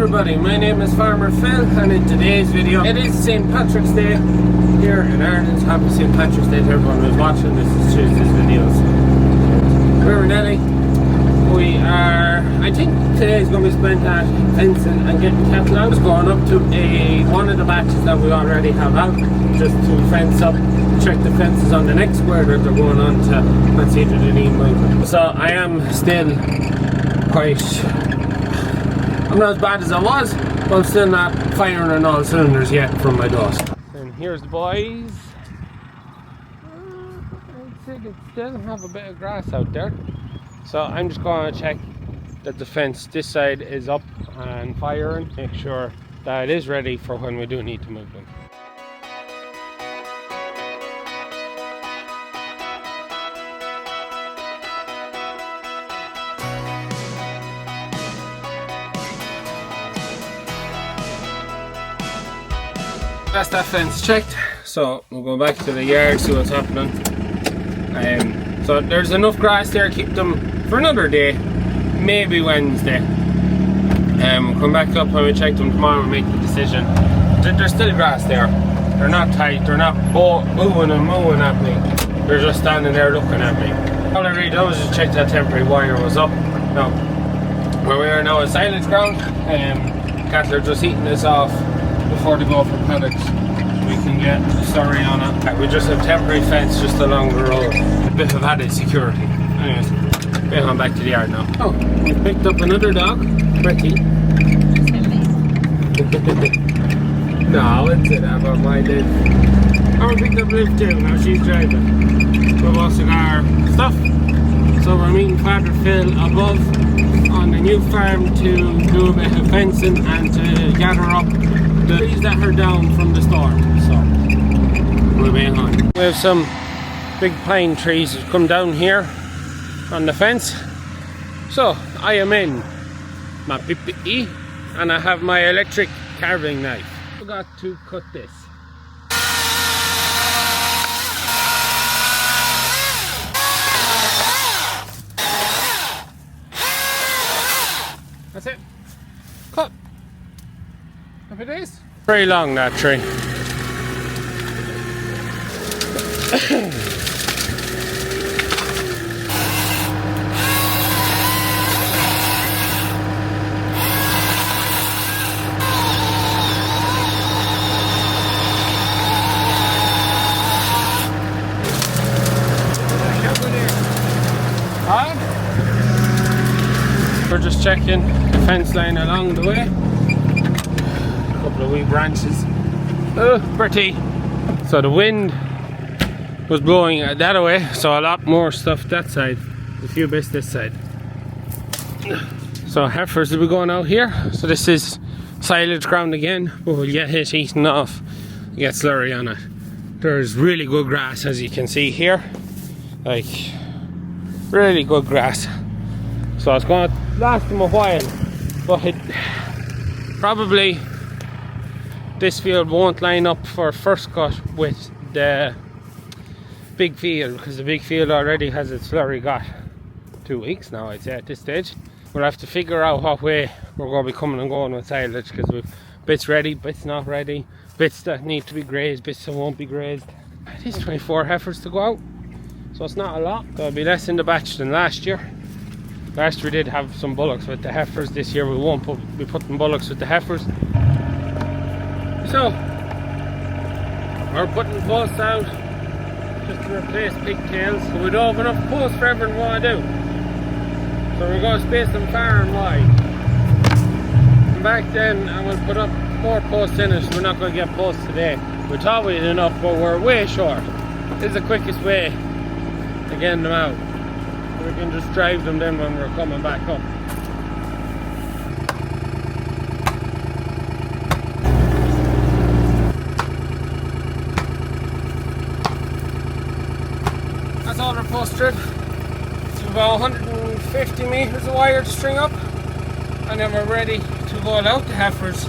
everybody, my name is Farmer Phil, and in today's video, it is St. Patrick's Day here in Ireland. Happy St. Patrick's Day to everyone who's watching this is Tuesday's videos. We're in Ellie. We are, I think today is going to be spent at fencing and getting cattle out. It's going up to one of the batches that we already have out, just to fence up, check the fences on the next square that they're going on to, and see if they need movement. So I am still quite, I'm not as bad as I was, but I'm still not firing on all cylinders yet from my dust. And here's the boys. I'd say they still have a bit of grass out there. So I'm just going to check that the fence this side is up and firing, make sure that it is ready for when we do need to move them. That's that fence checked, so we'll go back to the yard, see what's happening. So there's enough grass there to keep them for another day, maybe Wednesday. We'll come back up when we check them tomorrow and make the decision. There's still grass there. They're not tight, they're not moving and mooing at me. They're just standing there looking at me. All I really did was just check that temporary wire was up. Now, where we are now is silage ground. Cattle are just eating this off before they go for paddocks. We can get the story on it. We just have temporary fence just along the road. A bit of added security. Anyways, we're going back to the yard now. Oh, we picked up another dog. Pretty. No, I wouldn't say that about my Liv. And we picked up Liv too, now she's driving. We've also got our stuff. So we're meeting Father Phil above on the new farm to do a bit of fencing and to gather up the trees that are down from the storm. So we'll be on. We have some big pine trees that come down here on the fence. So I am in my PPE and I have my electric carving knife. I forgot to cut this. That's it. Cut. Happy days. Very long, that tree. We're just checking the fence line along the way. A couple of wee branches. Oh, pretty. So the wind was blowing that away, so a lot more stuff that side. A few bits this side. So heifers will be going out here. So this is silage ground again, but we'll get it eaten off. Get slurry on it. There's really good grass, as you can see here. Like, really good grass. So it's going to last them a while, but probably this field won't line up for first cut with the big field, because the big field already has its slurry got 2 weeks now, I'd say, at this stage. We'll have to figure out what way we're going to be coming and going with silage, because we've bits ready, bits not ready, bits that need to be grazed, bits that won't be grazed. It is 24 heifers to go out, so it's not a lot. There'll be less in the batch than last year. Last year we did have some bullocks with the heifers. This year we won't be putting bullocks with the heifers. So we're putting posts out just to replace pigtails. So we don't have enough posts for everyone we want to do. So we're going to space them far and wide. Come back then and we'll put up more posts in it. So we're not going to get posts today. We thought we had enough, but we're way short. This is the quickest way to get them out. We can just drive them then when we're coming back up. That's all our post strip. It's about 150 metres of wire to string up, and then we're ready to roll out the heifers,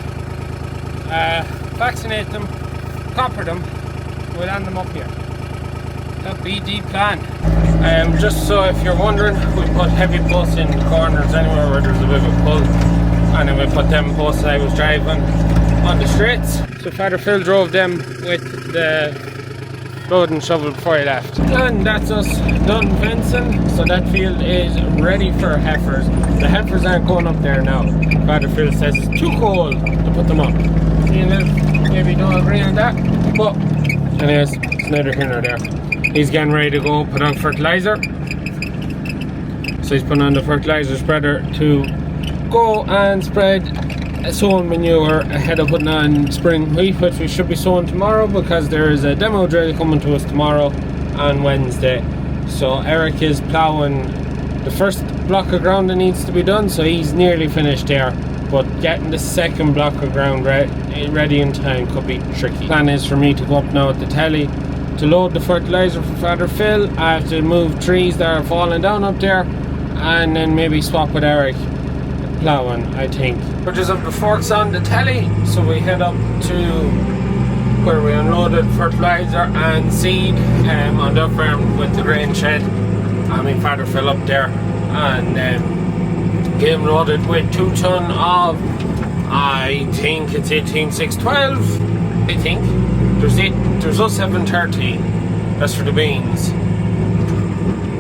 vaccinate them, copper them, we'll land them up here. That'd be the plan. Just so if you're wondering, we put heavy posts in the corners anywhere where there's a bit of a pull. and then we put them posts I was driving on the straights. So Father Phil drove them with the load and shovel before he left. And that's us done fencing, so that field is ready for heifers. The heifers aren't going up there now. Father Phil says it's too cold to put them up. See, maybe don't agree on that, but anyways, it's neither here nor there. He's getting ready to go put on fertilizer. So he's putting on the fertilizer spreader to go and spread sown manure ahead of putting on spring wheat, which we should be sowing tomorrow because there is a demo drill coming to us tomorrow on Wednesday. So Eric is ploughing the first block of ground that needs to be done, so he's nearly finished there, but getting the second block of ground ready in time could be tricky. Plan is for me to go up now at the telly to load the fertilizer for Father Phil. I have to move trees that are falling down up there, and then maybe swap with Eric ploughing, I think. We're just up the forks on the telly, so we head up to where we unloaded fertilizer and seed on the farm with the grain shed. I mean, Father Phil up there, and get him loaded with 2 ton of, I think it's 18612. I think there's us 730. That's for the beans.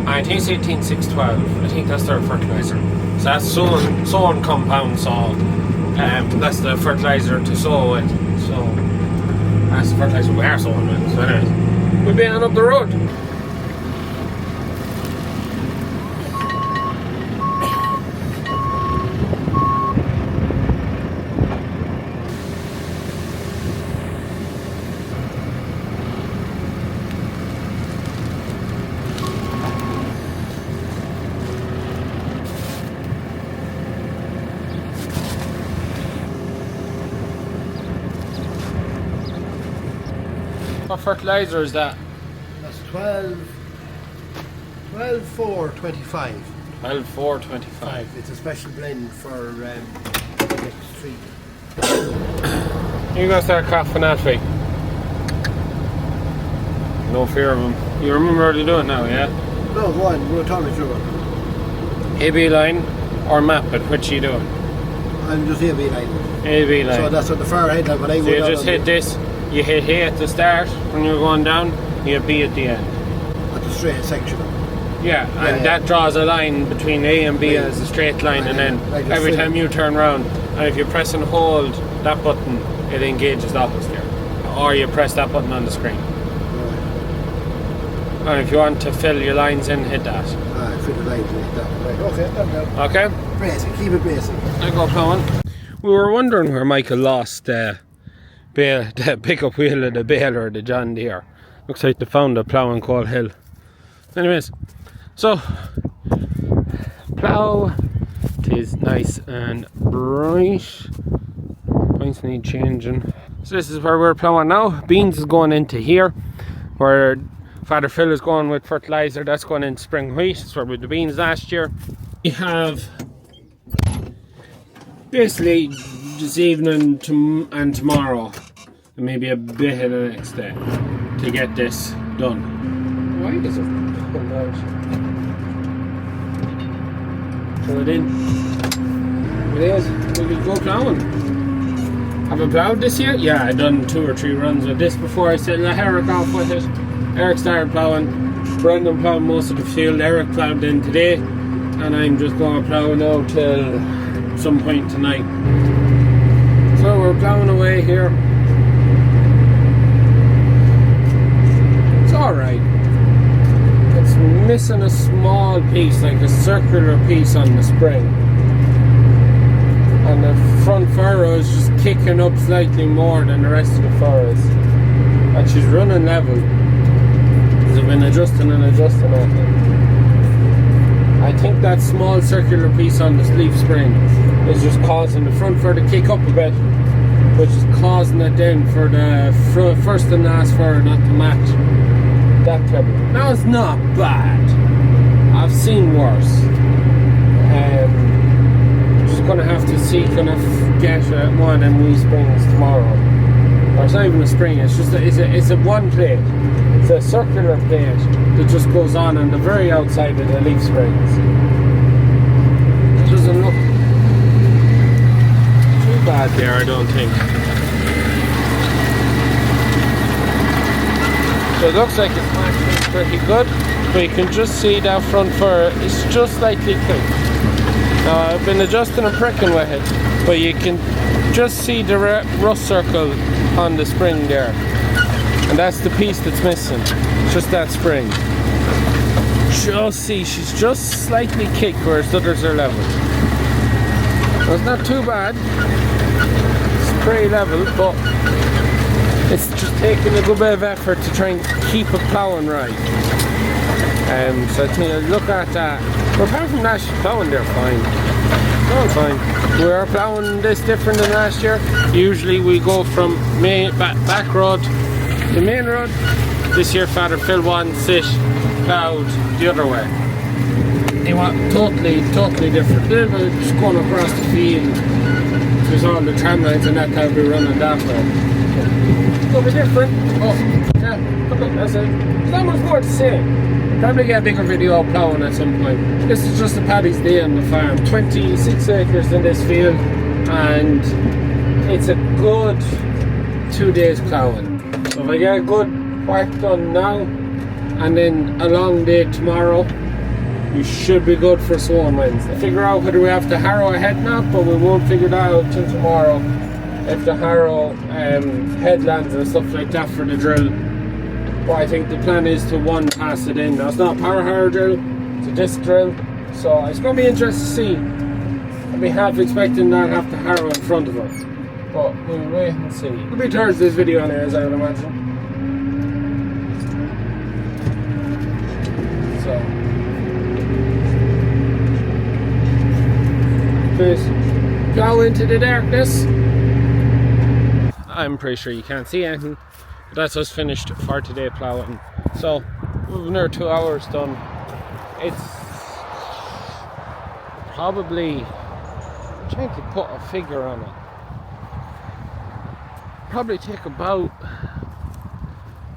I think it's 18612. I think that's their fertilizer. So that's sown compound soil. That's the fertilizer to sow with. So that's the fertilizer we are sowing with. So anyways, we'll be on up the road. What fertilizer is that? That's 12-4-25. 12-4-25. It's a special blend for next street. You gotta start coughing that way. No fear of him. You remember how to do it now, yeah? No, go on, we'll talk me through it. AB line or map it, which you doing? I'm just AB line. AB line. So that's at the far head, like when I so go you down. just hit this, you hit A at the start when you're going down, you hit B at the end. At the straight section. Yeah, and that draws a line between A and B as a straight line, and then every time you turn around, and if you press and hold that button, it engages the opposite gear. Or you press that button on the screen. And if you want to fill your lines in, hit that. Fill the lines in, hit that. Right, okay, done now. Okay? Basic, keep it basic. I go plowing. We were wondering where Michael lost the pickup wheel of the baler or the John Deere. Looks like they found a plough in Coal Hill. Anyways, so plough, it is nice and bright. Points need changing. So this is where we're ploughing now. Beans is going into here, where Father Phil is going with fertilizer. That's going into spring wheat. That's where we did the beans last year. We have basically this evening and tomorrow, and maybe a bit of the next day, to get this done. Why does it come out? Throw it in. It is. We could go ploughing. Have I ploughed this yet? Yeah, I done 2 or 3 runs with this before I sent Eric off with it. Eric started ploughing. Brendan ploughed most of the field. Eric ploughed in today, and I'm just going to plough now till some point tonight. So we're ploughing away here. It's alright. It's missing a small piece, like a circular piece on the spring. And the front furrow is just kicking up slightly more than the rest of the furrows. And she's running level. Because I've been adjusting and adjusting it. I think that small circular piece on the sleeve spring is just causing the front furrow to kick up a bit, which is causing it then for the first and last furrow not to match that type. Now it's not bad. I've seen worse. Just gonna have to see, kind of get one of them wee springs tomorrow. Or it's not even a spring. It's just it's a one plate. It's a circular plate that just goes on the very outside of the leaf springs. It doesn't look bad there, I don't think. So it looks like it's matching pretty good, but you can just see that front fur is just slightly kicked. Now I've been adjusting and pricking with it, but you can just see the rust circle on the spring there. And that's the piece that's missing, just that spring. Just see, she's just slightly kicked whereas the others are level. Well, it's not too bad, it's pretty level, but it's just taking a good bit of effort to try and keep it ploughing right. So I think look at that. But apart from that, she's ploughing there fine. All fine. We are ploughing this different than last year. Usually we go from back road to main road. This year Father Phil one sit ploughed the other way. They want totally different. A little bit just going across the field. There's all the tramlines and that will be running that way. A little bit different. Oh, yeah, look, that's it. There's not much more to say. Probably get a bigger video of ploughing at some point. This is just a Paddy's day on the farm. 26 acres in this field, and it's a good 2 days ploughing. So if I get a good whack done now, and then a long day tomorrow, we should be good for sowing Wednesday. Figure out whether we have to harrow ahead now, but we won't figure that out till tomorrow. If the harrow headlands and stuff like that for the drill. But I think the plan is to pass it in. Now it's not a power harrow drill, it's a disc drill. So it's going to be interesting to see. I'll be half expecting not have to harrow in front of us. But we'll wait and see. It'll be Thursday's video on as I would imagine. So please plough into the darkness. I'm pretty sure you can't see anything. But that's us finished for today ploughing. So we've another 2 hours done. It's probably, I'm trying to put a figure on it. Probably take about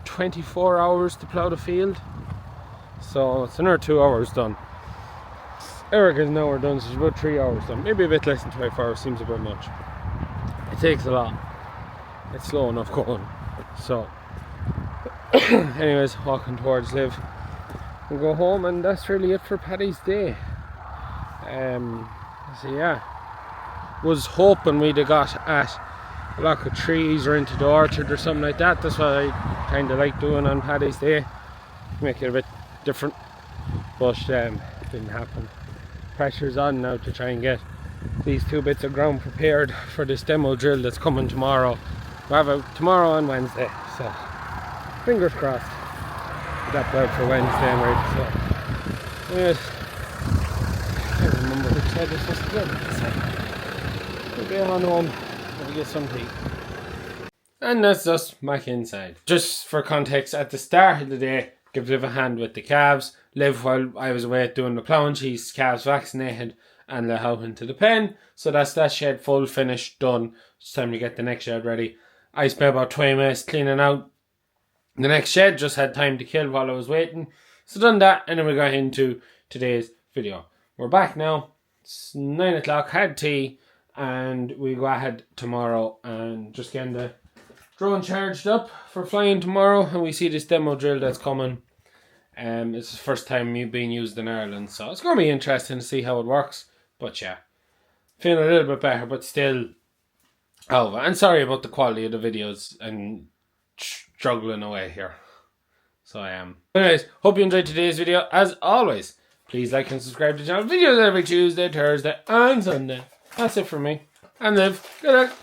24 hours to plough the field. So it's another 2 hours done. Erica's an hour done, so she's about 3 hours done. Maybe a bit less than 24 hours seems a bit much. It takes a lot. It's slow enough going. So anyways, walking towards Liv and go home, and that's really it for Paddy's day. So yeah, was hoping we'd have got at a block of trees or into the orchard or something like that. That's what I kind of like doing on Paddy's day, make it a bit different, but didn't happen. Pressure's on now to try and get these 2 bits of ground prepared for this demo drill that's coming tomorrow. We have it tomorrow and Wednesday, so fingers crossed we got planned for Wednesday and right. So anyways, I can't remember which side this was to go. We'll be on home, we'll get some tea. And that's us back inside. Just for context, at the start of the day, give Liv a hand with the calves. Liv, while I was away doing the ploughing, she's calves vaccinated and let out into the pen. So that's that shed full, finished, done. It's time to get the next shed ready. I spent about 20 minutes cleaning out the next shed, just had time to kill while I was waiting. So done that, and then we got into today's video. We're back now, it's 9 o'clock, had tea, and we go ahead tomorrow and just getting the drone charged up for flying tomorrow, and we see this demo drill that's coming. It's the first time being used in Ireland, so it's going to be interesting to see how it works. But yeah, feeling a little bit better, but still. Oh, and sorry about the quality of the videos and struggling away here. So I am. Anyways, hope you enjoyed today's video. As always, please like and subscribe to the channel. Videos every Tuesday, Thursday, and Sunday. That's it for me. And Liv. Good luck.